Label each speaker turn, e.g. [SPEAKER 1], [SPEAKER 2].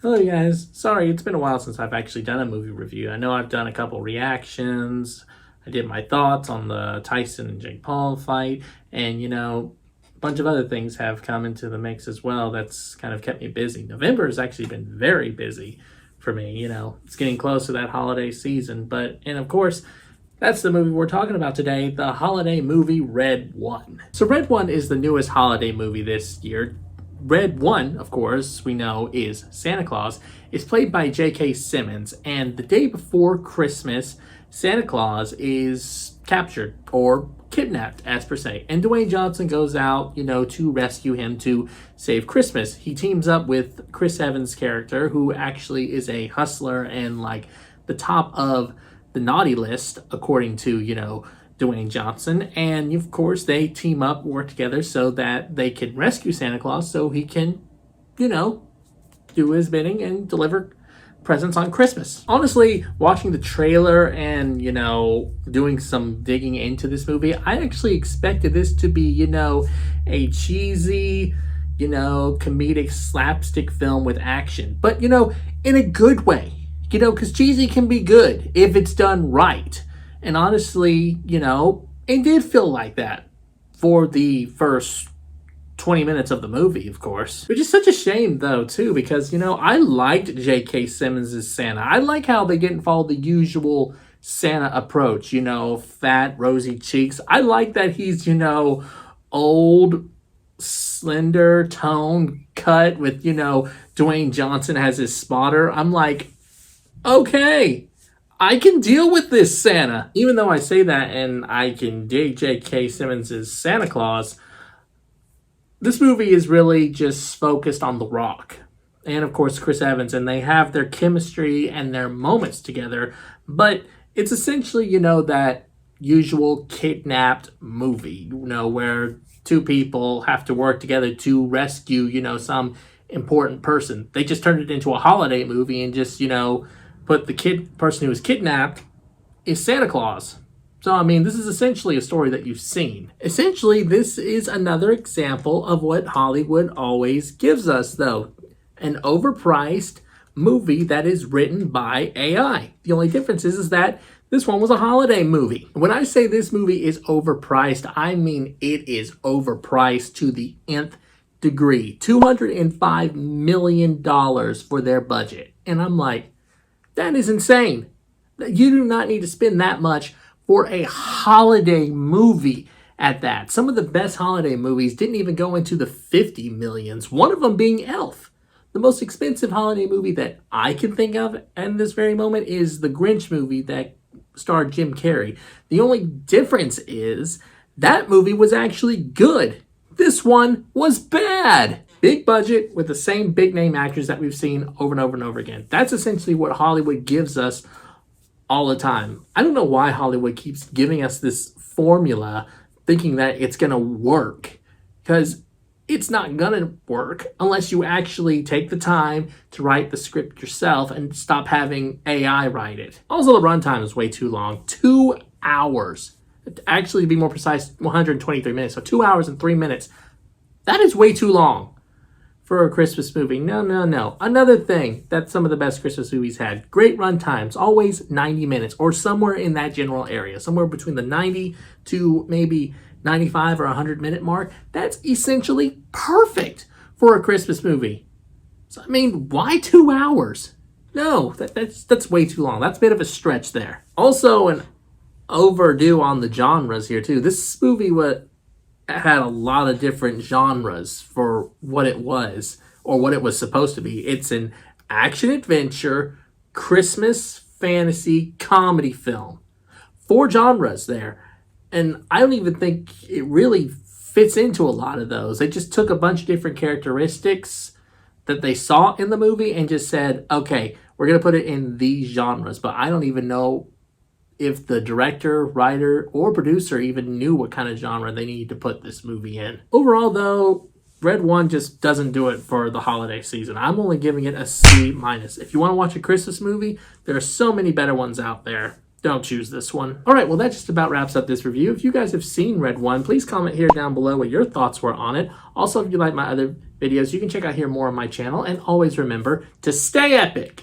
[SPEAKER 1] Hello guys, sorry it's been a while since I've actually done a movie review. I know I've done a couple reactions, I did my thoughts on the Tyson and Jake Paul fight, and a bunch of other things have come into the mix as well that's kind of kept me busy. November has actually been very busy for me, it's getting close to that holiday season, and of course, that's the movie we're talking about today, the holiday movie Red One. So Red One is the newest holiday movie this year. Red One, of course, we know is Santa Claus, is played by J.K. Simmons, and the day before Christmas, Santa Claus is captured or kidnapped, as per se, and Dwayne Johnson goes out, to rescue him to save Christmas. He teams up with Chris Evans' character, who actually is a hustler and like the top of the naughty list, according to, Dwayne Johnson, and of course they team up, work together so that they can rescue Santa Claus so he can, do his bidding and deliver presents on Christmas. Honestly, watching the trailer and, doing some digging into this movie, I actually expected this to be, a cheesy, comedic slapstick film with action, but, in a good way, because cheesy can be good if it's done right. And honestly, it did feel like that for the first 20 minutes of the movie, of course. Which is such a shame, though, too, because, I liked J.K. Simmons' Santa. I like how they didn't follow the usual Santa approach, fat, rosy cheeks. I like that he's, old, slender, tone, cut with, Dwayne Johnson as his spotter. I'm like, okay, I can deal with this Santa. Even though I say that and I can dig J.K. Simmons' Santa Claus, this movie is really just focused on The Rock. And of course, Chris Evans. And they have their chemistry and their moments together. But it's essentially, that usual kidnapped movie, where two people have to work together to rescue, some important person. They just turned it into a holiday movie and just, but the person who was kidnapped is Santa Claus. So, I mean, this is essentially a story that you've seen. Essentially, this is another example of what Hollywood always gives us, though. An overpriced movie that is written by AI. The only difference is that this one was a holiday movie. When I say this movie is overpriced, I mean it is overpriced to the nth degree. $205 million for their budget. And I'm like, that is insane. You do not need to spend that much for a holiday movie at that. Some of the best holiday movies didn't even go into the 50 millions, one of them being Elf. The most expensive holiday movie that I can think of in this very moment is the Grinch movie that starred Jim Carrey. The only difference is that movie was actually good. This one was bad. Big budget with the same big name actors that we've seen over and over and over again. That's essentially what Hollywood gives us all the time. I don't know why Hollywood keeps giving us this formula thinking that it's going to work, because it's not going to work unless you actually take the time to write the script yourself and stop having AI write it. Also, the runtime is way too long. 2 hours. Actually, to be more precise, 123 minutes. So 2 hours and 3 minutes. That is way too long for a Christmas movie. No. Another thing that some of the best Christmas movies had, great run times, always 90 minutes or somewhere in that general area, somewhere between the 90 to maybe 95 or 100 minute mark. That's essentially perfect for a Christmas movie. So, I mean, why 2 hours? No, that's way too long. That's a bit of a stretch there. Also, an overdue on the genres here too. This movie had a lot of different genres for what it was or what it was supposed to be. It's an action adventure, Christmas fantasy comedy film. 4 genres there. And I don't even think it really fits into a lot of those. They just took a bunch of different characteristics that they saw in the movie and just said, okay, we're going to put it in these genres. But I don't even know if the director, writer, or producer even knew what kind of genre they needed to put this movie in. Overall, though, Red One just doesn't do it for the holiday season. I'm only giving it a C-. If you want to watch a Christmas movie, there are so many better ones out there. Don't choose this one. All right, well, that just about wraps up this review. If you guys have seen Red One, please comment here down below what your thoughts were on it. Also, if you like my other videos you can check out here more on my channel. And always remember to stay epic.